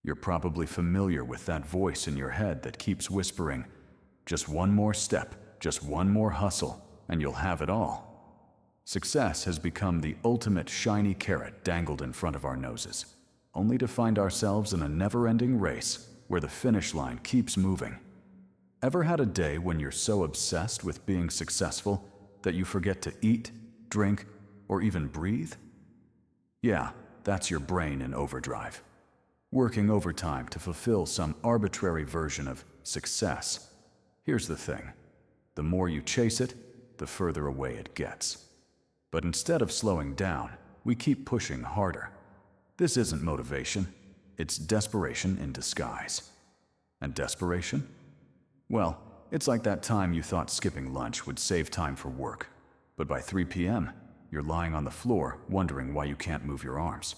You're probably familiar with that voice in your head that keeps whispering, just one more step, just one more hustle, and you'll have it all. Success has become the ultimate shiny carrot dangled in front of our noses, only to find ourselves in a never-ending race where the finish line keeps moving. Ever had a day when you're so obsessed with being successful that you forget to eat, drink, or even breathe? Yeah, that's your brain in overdrive, working overtime to fulfill some arbitrary version of success. Here's the thing. The more you chase it, the further away it gets. But instead of slowing down, we keep pushing harder. This isn't motivation, it's desperation in disguise. And desperation? Well, it's like that time you thought skipping lunch would save time for work, but by 3 p.m., you're lying on the floor wondering why you can't move your arms.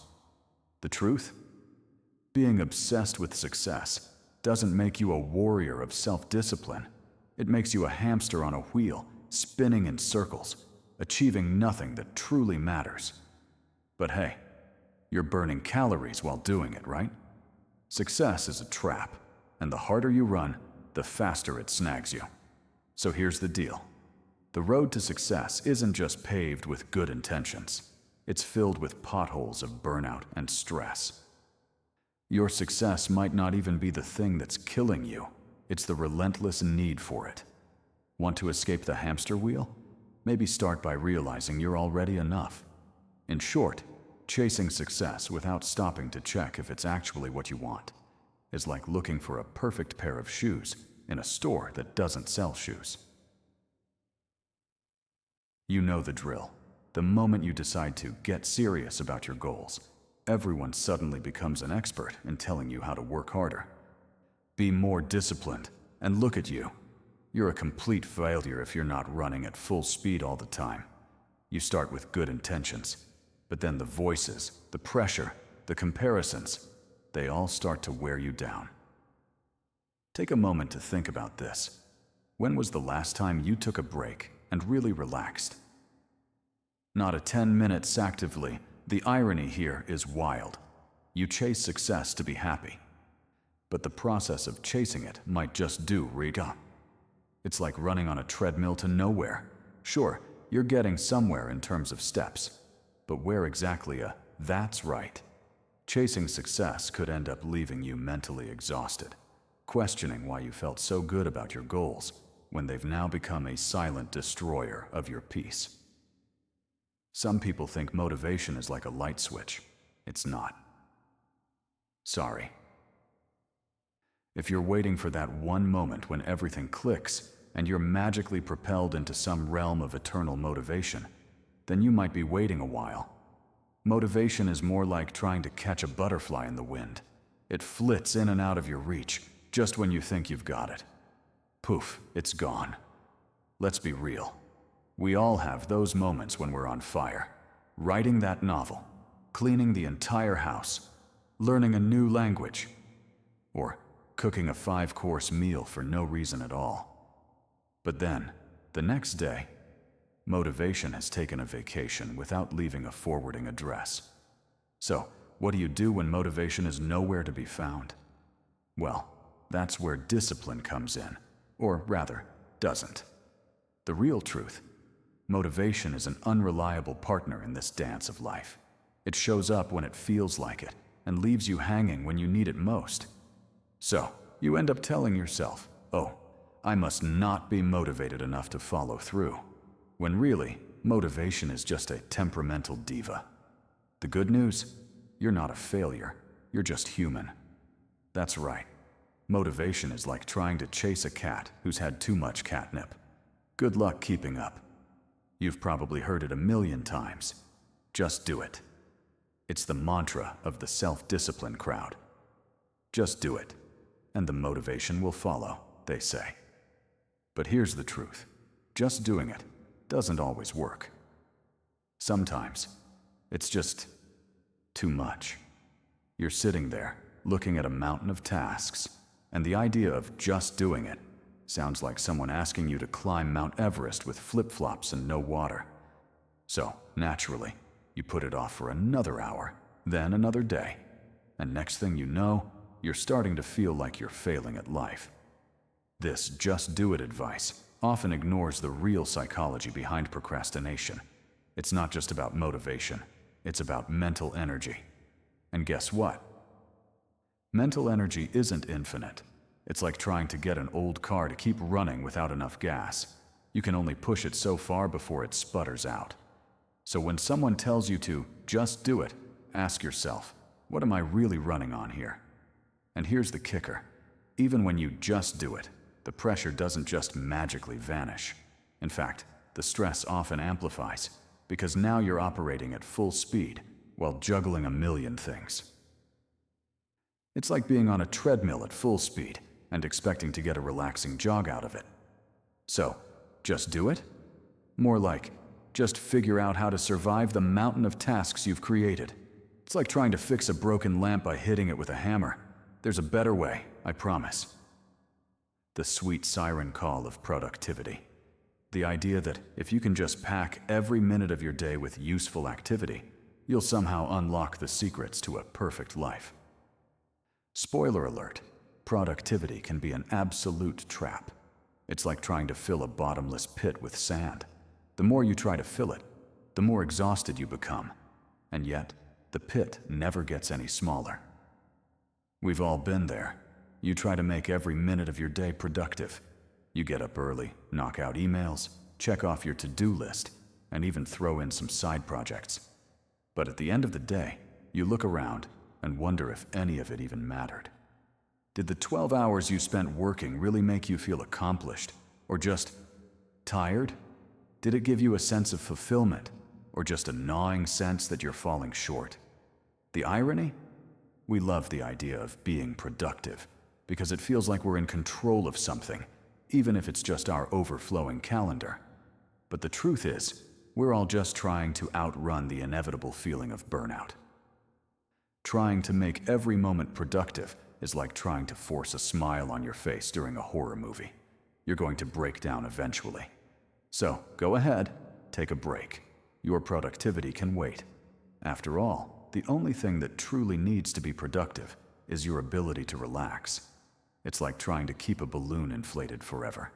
The truth? Being obsessed with success doesn't make you a warrior of self-discipline. It makes you a hamster on a wheel, spinning in circles, achieving nothing that truly matters. But hey, you're burning calories while doing it, right? Success is a trap, and the harder you run, the faster it snags you. So here's the deal. The road to success isn't just paved with good intentions. It's filled with potholes of burnout and stress. Your success might not even be the thing that's killing you. It's the relentless need for it. Want to escape the hamster wheel? Maybe start by realizing you're already enough. In short, chasing success without stopping to check if it's actually what you want is like looking for a perfect pair of shoes in a store that doesn't sell shoes. You know the drill. The moment you decide to get serious about your goals, everyone suddenly becomes an expert in telling you how to work harder. Be more disciplined, and look at you. You're a complete failure if you're not running at full speed all the time. You start with good intentions, but then the voices, the pressure, the comparisons, they all start to wear you down. Take a moment to think about this. When was the last time you took a break and really relaxed? Not a 10 minutes actively. The irony here is wild. You chase success to be happy, but the process of chasing it might just do riga. It's like running on a treadmill to nowhere. Sure, you're getting somewhere in terms of steps, but where exactly that's right. Chasing success could end up leaving you mentally exhausted, questioning why you felt so good about your goals when they've now become a silent destroyer of your peace. Some people think motivation is like a light switch. It's not. Sorry. If you're waiting for that one moment when everything clicks and you're magically propelled into some realm of eternal motivation, then you might be waiting a while. Motivation is more like trying to catch a butterfly in the wind. It flits in and out of your reach just when you think you've got it. Poof, it's gone. Let's be real. We all have those moments when we're on fire, writing that novel, cleaning the entire house, learning a new language, or cooking a 5-course meal for no reason at all. But then, the next day, motivation has taken a vacation without leaving a forwarding address. So, what do you do when motivation is nowhere to be found? Well, that's where discipline comes in, or rather, doesn't. The real truth: motivation is an unreliable partner in this dance of life. It shows up when it feels like it, and leaves you hanging when you need it most. So, you end up telling yourself, oh, I must not be motivated enough to follow through, when really, motivation is just a temperamental diva. The good news? You're not a failure, you're just human. That's right. Motivation is like trying to chase a cat who's had too much catnip. Good luck keeping up. You've probably heard it a million times. Just do it. It's the mantra of the self-discipline crowd. Just do it, and the motivation will follow, they say. But here's the truth. Just doing it doesn't always work. Sometimes, it's just too much. You're sitting there, looking at a mountain of tasks, and the idea of just doing it sounds like someone asking you to climb Mount Everest with flip-flops and no water. So, naturally, you put it off for another hour, then another day, and next thing you know, you're starting to feel like you're failing at life. This just do it advice often ignores the real psychology behind procrastination. It's not just about motivation, it's about mental energy. And guess what? Mental energy isn't infinite. It's like trying to get an old car to keep running without enough gas. You can only push it so far before it sputters out. So when someone tells you to just do it, ask yourself, what am I really running on here? And here's the kicker. Even when you just do it, the pressure doesn't just magically vanish. In fact, the stress often amplifies, because now you're operating at full speed while juggling a million things. It's like being on a treadmill at full speed and expecting to get a relaxing jog out of it. So, just do it? More like, just figure out how to survive the mountain of tasks you've created. It's like trying to fix a broken lamp by hitting it with a hammer. There's a better way, I promise. The sweet siren call of productivity. The idea that if you can just pack every minute of your day with useful activity, you'll somehow unlock the secrets to a perfect life. Spoiler alert, productivity can be an absolute trap. It's like trying to fill a bottomless pit with sand. The more you try to fill it, the more exhausted you become. And yet, the pit never gets any smaller. We've all been there. You try to make every minute of your day productive. You get up early, knock out emails, check off your to-do list, and even throw in some side projects. But at the end of the day, you look around and wonder if any of it even mattered. Did the 12 hours you spent working really make you feel accomplished, or just tired? Did it give you a sense of fulfillment, or just a gnawing sense that you're falling short? The irony? We love the idea of being productive, because it feels like we're in control of something, even if it's just our overflowing calendar. But the truth is, we're all just trying to outrun the inevitable feeling of burnout. Trying to make every moment productive is like trying to force a smile on your face during a horror movie. You're going to break down eventually. So, go ahead, take a break. Your productivity can wait. After all, the only thing that truly needs to be productive is your ability to relax. It's like trying to keep a balloon inflated forever.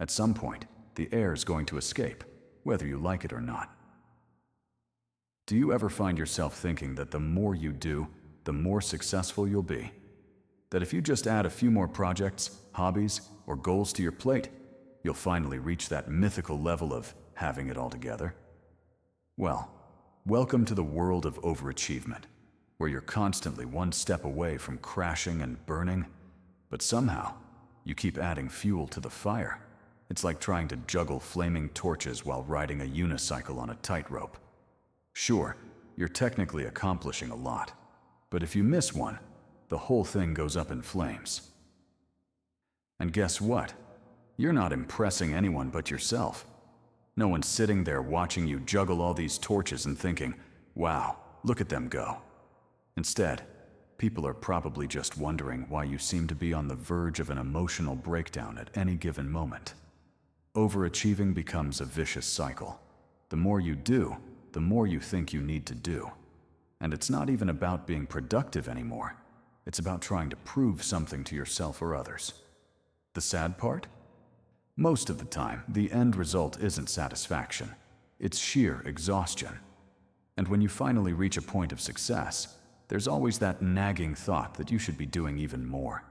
At some point, the air is going to escape, whether you like it or not. Do you ever find yourself thinking that the more you do, the more successful you'll be? That if you just add a few more projects, hobbies, or goals to your plate, you'll finally reach that mythical level of having it all together? Well, welcome to the world of overachievement, where you're constantly one step away from crashing and burning, but somehow you keep adding fuel to the fire. It's like trying to juggle flaming torches while riding a unicycle on a tightrope. Sure, you're technically accomplishing a lot, but if you miss one, the whole thing goes up in flames. And guess what? You're not impressing anyone but yourself. No one's sitting there watching you juggle all these torches and thinking, wow, look at them go. Instead, people are probably just wondering why you seem to be on the verge of an emotional breakdown at any given moment. Overachieving becomes a vicious cycle. The more you do, the more you think you need to do. And it's not even about being productive anymore. It's about trying to prove something to yourself or others. The sad part? Most of the time, the end result isn't satisfaction. It's sheer exhaustion. And when you finally reach a point of success, there's always that nagging thought that you should be doing even more.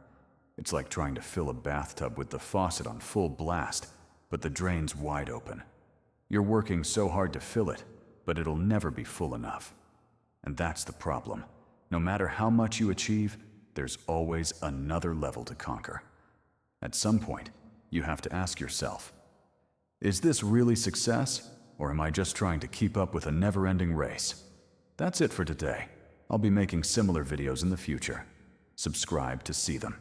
It's like trying to fill a bathtub with the faucet on full blast, but the drain's wide open. You're working so hard to fill it, but it'll never be full enough. And that's the problem. No matter how much you achieve, there's always another level to conquer. At some point, you have to ask yourself, is this really success, or am I just trying to keep up with a never-ending race? That's it for today. I'll be making similar videos in the future. Subscribe to see them.